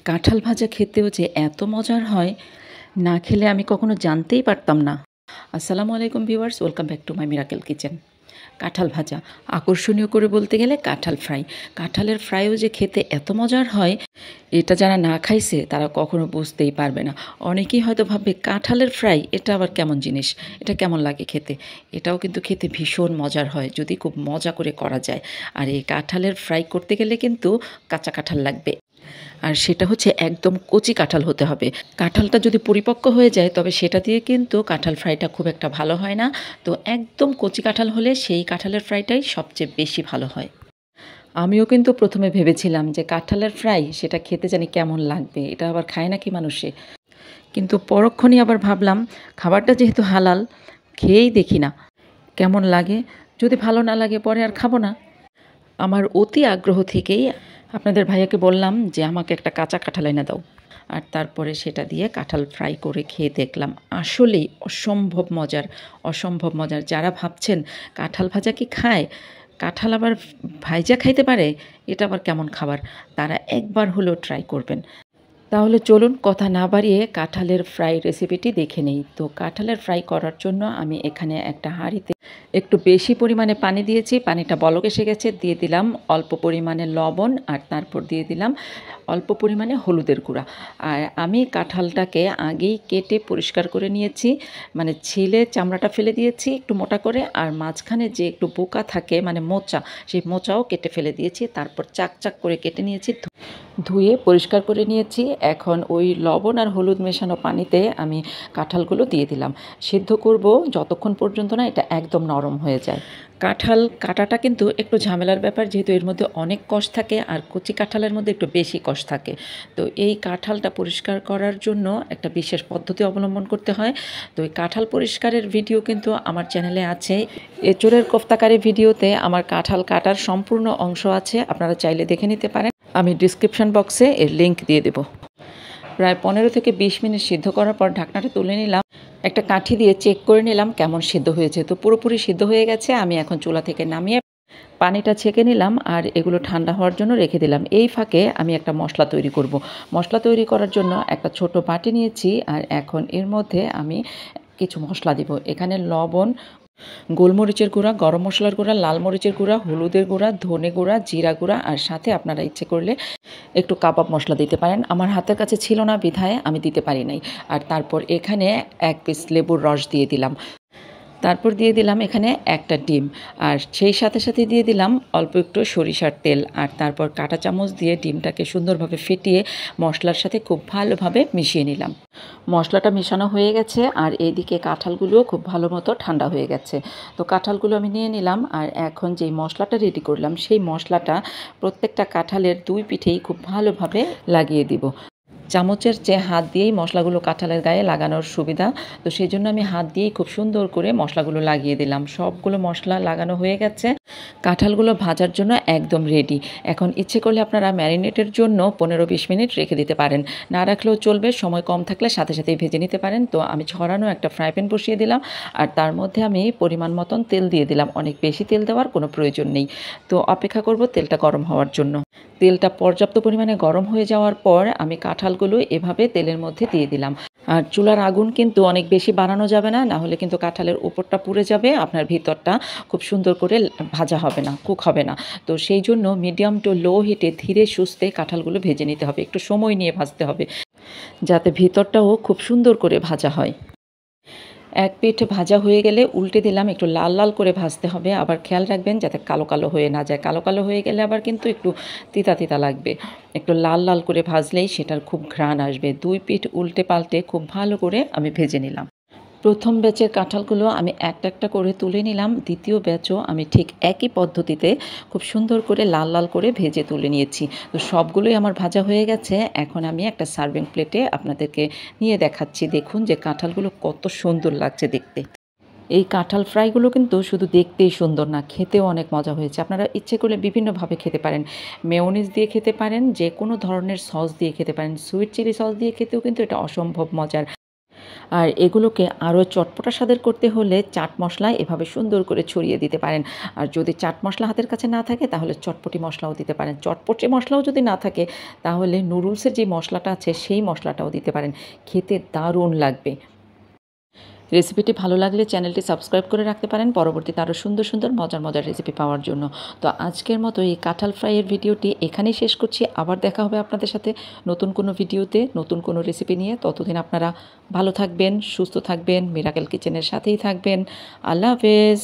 কাঁঠাল ভাজা খেতেও যে এত মজার হয়, না খেলে আমি কখনো জানতেই পারতাম না। আসসালামু আলাইকুম viewers, welcome back to my miracle kitchen. কাঁঠাল ভাজা, আকর্ষণীয় করে বলতে গেলে কাঁঠাল ফ্রাই। কাঁঠালের ফ্রাইও যে খেতে এত মজার হয়, এটা যারা না খাইছে তারা কখনো বুঝতেই পারবে না। অনেকেই হয়তো ভাববে কাঁঠালের ফ্রাই এটা আবার কেমন জিনিস, এটা কেমন লাগে খেতে। এটাও কিন্তু খেতে ভীষণ মজার হয় যদি খুব মজা করে করা যায়। আর এই কাঁঠালের ফ্রাই করতে গেলে কিন্তু কাঁচা কাঁঠাল লাগবে, আর সেটা হচ্ছে একদম কচি কাঁঠাল হতে হবে। কাঁঠালটা যদি পরিপক্ক হয়ে যায় তবে সেটা দিয়ে কিন্তু কাঁঠাল ফ্রাইটা খুব একটা ভালো হয় না। তো একদম কচি কাঁঠাল হলে সেই কাঁঠালের ফ্রাইটাই সবচেয়ে বেশি ভালো হয়। আমিও কিন্তু প্রথমে ভেবেছিলাম যে কাঁঠালের ফ্রাই সেটা খেতে জানি কেমন লাগবে, এটা আবার খায় নাকি মানুষে। কিন্তু পরক্ষণেই আবার ভাবলাম খাবারটা যেহেতু হালাল, খেয়েই দেখি না কেমন লাগে। যদি ভালো না লাগে পরে আর খাবো না। আমার অতি আগ্রহ থেকেই আপনাদের ভাইয়াকে বললাম যে আমাকে একটা কাঁচা কাঁঠাল এনে দাও, আর তারপরে সেটা দিয়ে কাঁঠাল ফ্রাই করে খেয়ে দেখলাম। আসলেই অসম্ভব মজার, অসম্ভব মজার। যারা ভাবছেন কাঁঠাল ভাজা কি খায়, কাঁঠাল আবার ভাইজা খাইতে পারে, এটা আবার কেমন খাবার, তারা একবার হলেও ট্রাই করবেন। তাহলে চলুন কথা না বাড়িয়ে কাঁঠালের ফ্রাই রেসিপিটি দেখে নেই। তো কাঁঠালের ফ্রাই করার জন্য আমি এখানে একটা হাঁড়িতে একটু বেশি পরিমাণে পানি দিয়েছি। পানিটা বলক এসে গেছে, দিয়ে দিলাম অল্প পরিমাণে লবণ, আর তারপর দিয়ে দিলাম অল্প পরিমাণে হলুদের গুঁড়া। আর আমি কাঁঠালটাকে আগেই কেটে পরিষ্কার করে নিয়েছি, মানে ছিলে চামড়াটা ফেলে দিয়েছি একটু মোটা করে, আর মাঝখানে যে একটু বোকা থাকে মানে মোচা, সেই মোচাও কেটে ফেলে দিয়েছি। তারপর চাক চাক করে কেটে নিয়েছি, ধুয়ে পরিষ্কার করে নিয়েছি। এখন ওই লবণ আর হলুদ মেশানো পানিতে আমি কাঁঠালগুলো দিয়ে দিলাম। সিদ্ধ করব যতক্ষণ পর্যন্ত না এটা একদম নরম হয়ে যায়। কাঁঠাল কাটাটা কিন্তু একটু ঝামেলার ব্যাপার, যেহেতু এর মধ্যে অনেক কষ থাকে, আর কচি কাঁঠালের মধ্যে একটু বেশি কষ থাকে। তো এই কাঁঠালটা পরিষ্কার করার জন্য একটা বিশেষ পদ্ধতি অবলম্বন করতে হয়। তো এই কাঁঠাল পরিষ্কারের ভিডিও কিন্তু আমার চ্যানেলে আছে। এঁচোড়ের কোফতাকারি ভিডিওতে আমার কাঁঠাল কাটার সম্পূর্ণ অংশ আছে, আপনারা চাইলে দেখে নিতে পারেন। আমি ডিসক্রিপশন বক্সে এর লিঙ্ক দিয়ে দেব। প্রায় 15 থেকে 20 মিনিট সিদ্ধ করার পর ঢাকনাটা তুলে নিলাম। একটা কাঠি দিয়ে চেক করে নিলাম কেমন সিদ্ধ হয়েছে। তো পুরোপুরি সিদ্ধ হয়ে গেছে। আমি এখন চুলা থেকে নামিয়ে পানিটা ছেঁকে নিলাম, আর এগুলো ঠান্ডা হওয়ার জন্য রেখে দিলাম। এই ফাঁকে আমি একটা মশলা তৈরি করব। মশলা তৈরি করার জন্য একটা ছোট বাটি নিয়েছি, আর এখন এর মধ্যে আমি কিছু মশলা দিব। এখানে লবণ, গোলমরিচের গুঁড়া, গরম মশলার গুঁড়া, লাল মরিচের গুঁড়া, হলুদের গুঁড়া, ধনে গুঁড়া, জিরা গুঁড়া, আর সাথে আপনারা ইচ্ছে করলে একটু কাবাব মশলা দিতে পারেন। আমার হাতের কাছে ছিল না বিধায় আমি দিতে পারি নাই। আর তারপর এখানে 1 পিস লেবুর রস দিয়ে দিলাম। তারপর দিয়ে দিলাম এখানে একটা ডিম, আর সেই সাথে সাথে দিয়ে দিলাম অল্প একটু সরিষার তেল, আর তারপর কাঁটা চামচ দিয়ে ডিমটাকে সুন্দরভাবে ফেটিয়ে মশলার সাথে খুব ভালোভাবে মিশিয়ে নিলাম। মশলাটা মেশানো হয়ে গেছে, আর এইদিকে কাঁঠালগুলোও খুব ভালো মতো ঠান্ডা হয়ে গেছে। তো কাঁঠালগুলো আমি নিয়ে নিলাম, আর এখন যেই মশলাটা রেডি করলাম সেই মশলাটা প্রত্যেকটা কাঁঠালের 2 পিঠেই খুব ভালোভাবে লাগিয়ে দিব। চামচের চেয়ে হাত দিয়েই মশলাগুলো কাঁঠালের গায়ে লাগানোর সুবিধা, তো সেই জন্য আমি হাত দিয়েই খুব সুন্দর করে মশলাগুলো লাগিয়ে দিলাম। সবগুলো মশলা লাগানো হয়ে গেছে। কাঁঠালগুলো ভাজার জন্য একদম রেডি। এখন ইচ্ছে করলে আপনারা ম্যারিনেটের জন্য 15-20 মিনিট রেখে দিতে পারেন, না রাখলেও চলবে। সময় কম থাকলে সাথে সাথেই ভেজে নিতে পারেন। তো আমি ছড়ানো একটা ফ্রাই প্যান বসিয়ে দিলাম, আর তার মধ্যে আমি পরিমাণ মতন তেল দিয়ে দিলাম। অনেক বেশি তেল দেওয়ার কোনো প্রয়োজন নেই। তো অপেক্ষা করব তেলটা গরম হওয়ার জন্য। তেলটা পর্যাপ্ত পরিমাণে গরম হয়ে যাওয়ার পর আমি কাঁঠালগুলো এভাবে তেলের মধ্যে দিয়ে দিলাম। আর চুলার আগুন কিন্তু অনেক বেশি বাড়ানো যাবে না, না হলে কিন্তু কাঁঠালের উপরটা পুড়ে যাবে, আপনার ভিতরটা খুব সুন্দর করে ভাজা হবে না, কুক হবে না। তো সেই জন্য মিডিয়াম টু লো হিটে ধীরে সুস্থে কাঁঠালগুলো ভেজে নিতে হবে, একটু সময় নিয়ে ভাজতে হবে, যাতে ভিতরটাও খুব সুন্দর করে ভাজা হয়। এক পিঠ ভাজা হয়ে গেলে উল্টে দিলাম, একটু লাল লাল করে ভাজতে হবে। আবার খেয়াল রাখবেন যাতে কালো কালো হয়ে না যায়, কালো কালো হয়ে গেলে আবার কিন্তু একটু তিতা তিতা লাগবে। একটু লাল লাল করে ভাজলেই সেটার খুব ঘ্রাণ আসবে। 2 পিঠ উল্টে পাল্টে খুব ভালো করে আমি ভেজে নিলাম। প্রথম ব্যাচের কাঁঠালগুলো আমি একটা একটা করে তুলে নিলাম। দ্বিতীয় ব্যাচও আমি ঠিক একই পদ্ধতিতে খুব সুন্দর করে লাল লাল করে ভেজে তুলে নিয়েছি। তো সবগুলোই আমার ভাজা হয়ে গেছে। এখন আমি একটা সার্ভিং প্লেটে আপনাদেরকে নিয়ে দেখাচ্ছি। দেখুন যে কাঁঠালগুলো কত সুন্দর লাগছে দেখতে। এই কাঁঠাল ফ্রাইগুলো কিন্তু শুধু দেখতেই সুন্দর না, খেতেও অনেক মজা হয়েছে। আপনারা ইচ্ছে করলে বিভিন্নভাবে খেতে পারেন। মেয়োনিজ দিয়ে খেতে পারেন, যে কোনো ধরনের সস দিয়ে খেতে পারেন। সুইট চিলি সস দিয়ে খেতেও কিন্তু এটা অসম্ভব মজার। আর এগুলোকে আরও চটপটা স্বাদের করতে হলে চাট মশলা এভাবে সুন্দর করে ছড়িয়ে দিতে পারেন। আর যদি চাট মশলা হাতের কাছে না থাকে তাহলে চটপটি মশলাও দিতে পারেন। চটপটি মশলাও যদি না থাকে তাহলে নুডলসের যে মশলাটা আছে সেই মশলাটাও দিতে পারেন। খেতে দারুণ লাগবে। রেসিপিটি ভালো লাগলে চ্যানেলটি সাবস্ক্রাইব করে রাখতে পারেন পরবর্তীতে আরও সুন্দর সুন্দর মজার মজার রেসিপি পাওয়ার জন্য। তো আজকের মতো এই কাঁঠাল ফ্রাইয়ের ভিডিওটি এখানেই শেষ করছি। আবার দেখা হবে আপনাদের সাথে নতুন কোনো ভিডিওতে নতুন কোনো রেসিপি নিয়ে। ততদিন আপনারা ভালো থাকবেন, সুস্থ থাকবেন, মিরাকেল কিচেনের সাথেই থাকবেন। আল্লাহ হাফেজ।